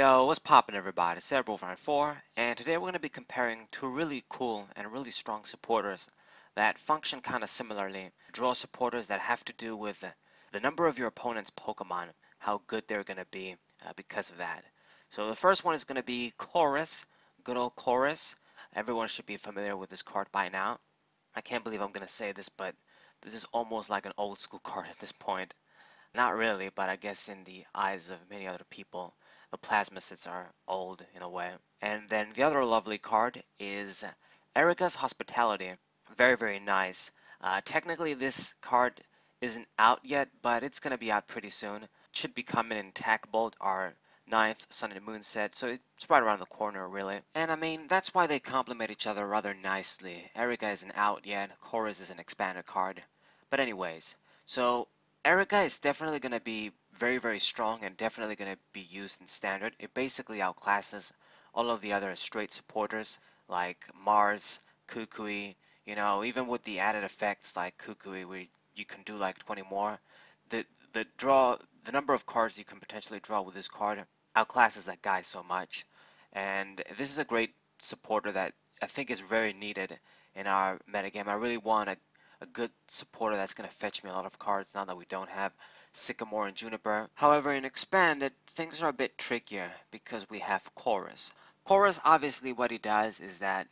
Yo, what's poppin' everybody? It's Cerebral4, and today we're going to be comparing two really cool and really strong supporters that function kind of similarly. Draw supporters that have to do with the number of your opponent's Pokemon, how good they're going to be because of that. So the first one is going to be Colress, good old Colress. Everyone should be familiar with this card by now. I can't believe I'm going to say this, but this is almost like an old school card at this point. Not really, but I guess in the eyes of many other people, the plasma sets are old in a way. And then the other lovely card is Erika's Hospitality. Very, very nice. Technically, this card isn't out yet, but it's going to be out pretty soon. It should be coming in Tack Bolt, our 9th Sun and Moon set, so it's right around the corner, really. And I mean, that's why they complement each other rather nicely. Erika isn't out yet, Chorus is an expanded card. But anyways, so Erika is definitely going to be very, very strong and definitely going to be used in standard. It basically outclasses all of the other straight supporters like Mars, Kukui, even with the added effects like Kukui where you can do like 20 more. The the number of cards you can potentially draw with this card outclasses that guy so much. And this is a great supporter that I think is very needed in our metagame. I really want a good supporter that's going to fetch me a lot of cards now that we don't have Sycamore and Juniper. However, in Expanded, things are a bit trickier because we have Chorus. Chorus, obviously, what he does is that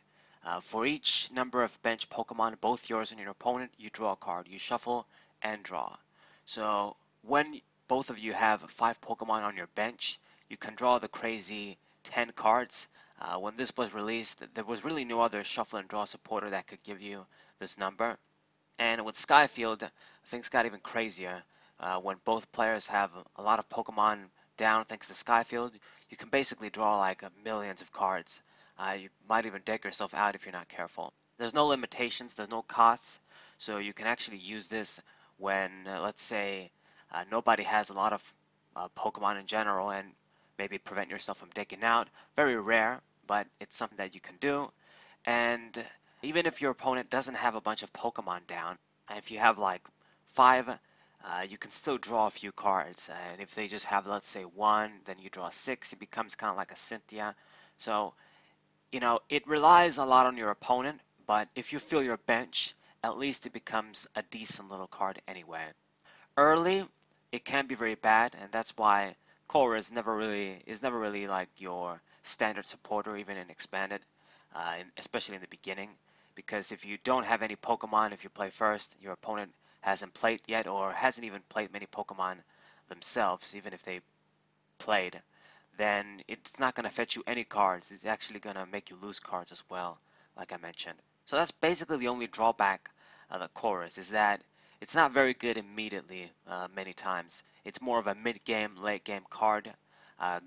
for each number of bench Pokemon, both yours and your opponent, you draw a card. You shuffle and draw. So when both of you have 5 Pokemon on your bench, you can draw the crazy 10 cards. When this was released, there was really no other shuffle and draw supporter that could give you this number. And with Skyfield, things got even crazier. When both players have a lot of Pokemon down thanks to Skyfield, you can basically draw like millions of cards. You might even deck yourself out if you're not careful. There's no limitations, there's no costs, so you can actually use this when, let's say, nobody has a lot of Pokemon in general and maybe prevent yourself from decking out. Very rare, but it's something that you can do. And even if your opponent doesn't have a bunch of Pokemon down, and if you have like 5, you can still draw a few cards. And if they just have, let's say, 1, then you draw 6, it becomes kind of like a Cynthia. So, it relies a lot on your opponent, but if you fill your bench, at least it becomes a decent little card anyway. Early, it can be very bad, and that's why Core is never really like your standard supporter, even in Expanded. Especially in the beginning, because if you don't have any Pokemon, if you play first, your opponent hasn't played yet or hasn't even played many Pokemon themselves, even if they played, then it's not going to fetch you any cards. It's actually going to make you lose cards as well, like I mentioned. So that's basically the only drawback of the Chorus, is that it's not very good immediately many times. It's more of a mid-game, late-game card.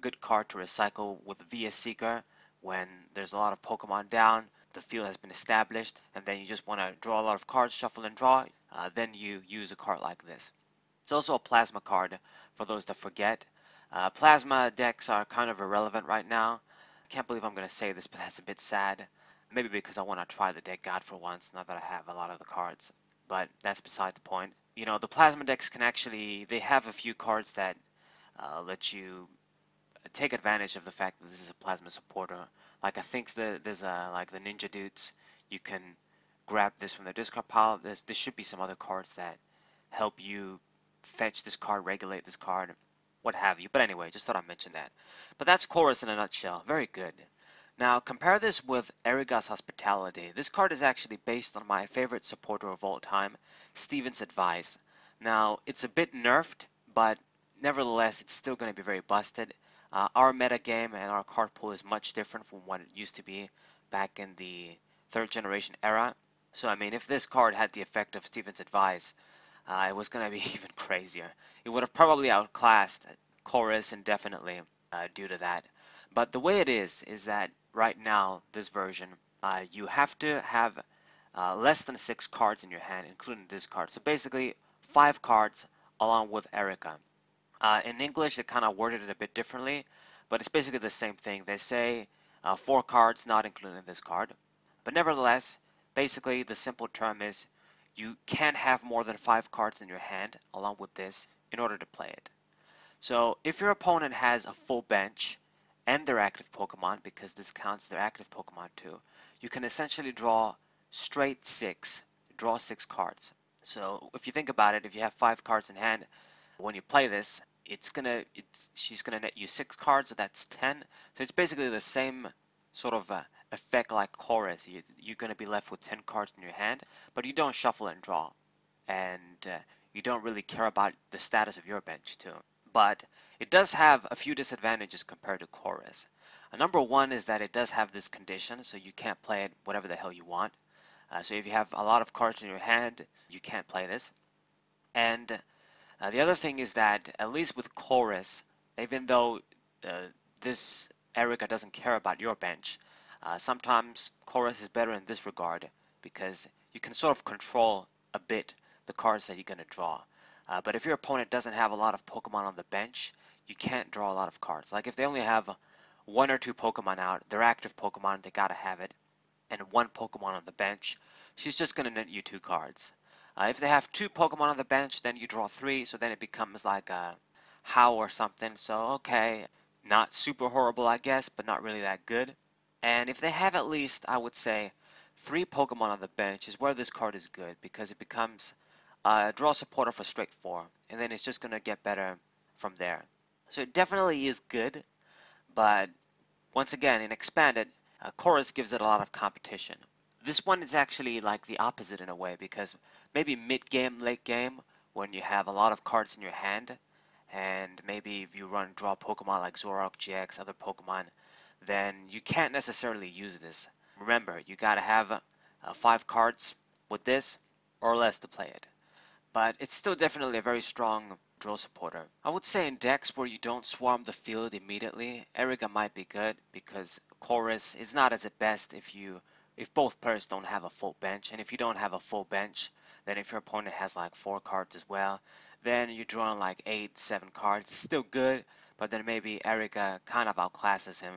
Good card to recycle with Via Seeker when there's a lot of Pokemon down, the field has been established, and then you just want to draw a lot of cards, shuffle and draw, then you use a card like this. It's also a Plasma card for those that forget. Plasma decks are kind of irrelevant right now. I can't believe I'm going to say this, but that's a bit sad. Maybe because I want to try the deck out for once, now that I have a lot of the cards. But that's beside the point. The Plasma decks can actually, they have a few cards that let you take advantage of the fact that this is a Plasma supporter. Like I think there's like the Ninja Dudes. You can grab this from the discard pile. There should be some other cards that help you fetch this card, regulate this card, what have you. But anyway, just thought I'd mention that. But that's Chorus in a nutshell. Very good. Now compare this with Erika's Hospitality. This card is actually based on my favorite supporter of all time, Steven's Advice. Now it's a bit nerfed, but nevertheless it's still going to be very busted. Our meta game and our card pool is much different from what it used to be back in the 3rd generation era. So I mean, if this card had the effect of Steven's Advice, it was going to be even crazier. It would have probably outclassed Chorus indefinitely due to that. But the way it is that right now, this version, you have to have less than 6 cards in your hand, including this card. So basically, 5 cards along with Erika. In English, they kind of worded it a bit differently, but it's basically the same thing. They say 4 cards not including this card. But nevertheless, basically the simple term is you can't have more than 5 cards in your hand along with this in order to play it. So if your opponent has a full bench and their active Pokemon, because this counts their active Pokemon too, you can essentially draw straight draw 6 cards. So if you think about it, if you have 5 cards in hand, when you play this, she's gonna net you 6 cards, so that's 10. So it's basically the same sort of effect like Chorus. You're gonna be left with 10 cards in your hand, but you don't shuffle and draw, and you don't really care about the status of your bench too. But it does have a few disadvantages compared to Chorus. Number one is that it does have this condition, so you can't play it whatever the hell you want. So if you have a lot of cards in your hand, you can't play this. And the other thing is that, at least with Chorus, even though uh, this Erika doesn't care about your bench, sometimes Chorus is better in this regard because you can sort of control a bit the cards that you're going to draw. But if your opponent doesn't have a lot of Pokemon on the bench, you can't draw a lot of cards. Like if they only have 1 or 2 Pokemon out, their active Pokemon, they gotta have it, and 1 Pokemon on the bench, she's just gonna net you 2 cards. If they have 2 Pokemon on the bench, then you draw 3, so then it becomes like a How or something. So okay, not super horrible, I guess, but not really that good. And if they have at least, I would say, 3 Pokemon on the bench is where this card is good, because it becomes a draw supporter for straight 4, and then it's just gonna get better from there. So it definitely is good, but once again, in Expanded, Chorus gives it a lot of competition. This one is actually like the opposite in a way, because maybe mid-game, late game, when you have a lot of cards in your hand, and maybe if you draw Pokemon like Zoroark GX, other Pokemon, then you can't necessarily use this. Remember, you gotta have 5 cards with this or less to play it. But it's still definitely a very strong drill supporter. I would say in decks where you don't swarm the field immediately, Erika might be good, because Chorus is not as at best if both players don't have a full bench. And if you don't have a full bench, then if your opponent has like 4 cards as well, then you're drawing like 8, 7 cards. It's still good, but then maybe Erika kind of outclasses him.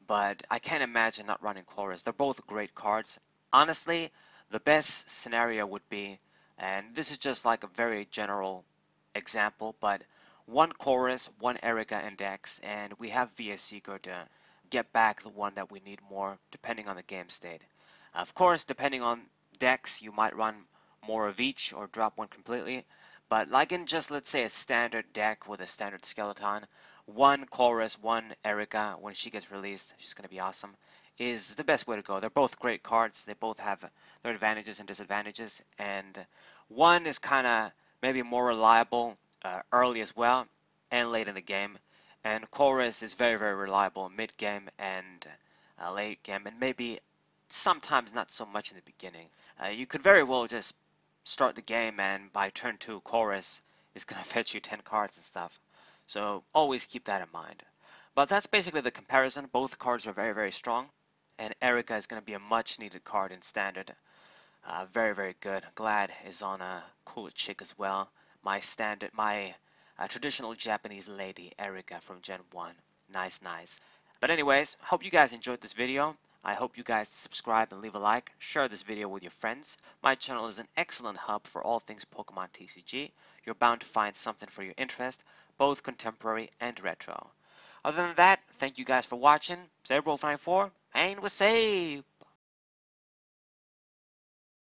But I can't imagine not running Chorus. They're both great cards. Honestly, the best scenario would be, and this is just like a very general example, but 1 Chorus, 1 Erika index, and we have VS Seeker to get back the one that we need more depending on the game state. Of course, depending on decks, you might run more of each or drop one completely, but like in just, let's say, a standard deck with a standard skeleton, 1 Chorus, 1 Erika, when she gets released, she's going to be awesome, is the best way to go. They're both great cards. They both have their advantages and disadvantages, and one is kind of maybe more reliable early as well and late in the game, and Chorus is very, very reliable mid-game and late game, and maybe sometimes not so much in the beginning. You could very well just start the game, and by turn 2, Chorus is going to fetch you 10 cards and stuff. So always keep that in mind. But that's basically the comparison. Both cards are very, very strong, and Erika is going to be a much needed card in Standard. Very, very good. Glad is on a cool chick as well. My traditional Japanese lady, Erika from Gen 1. Nice, nice. But anyways, hope you guys enjoyed this video. I hope you guys subscribe and leave a like. Share this video with your friends. My channel is an excellent hub for all things Pokemon TCG. You're bound to find something for your interest, both contemporary and retro. Other than that, thank you guys for watching. Zero94, and we'll say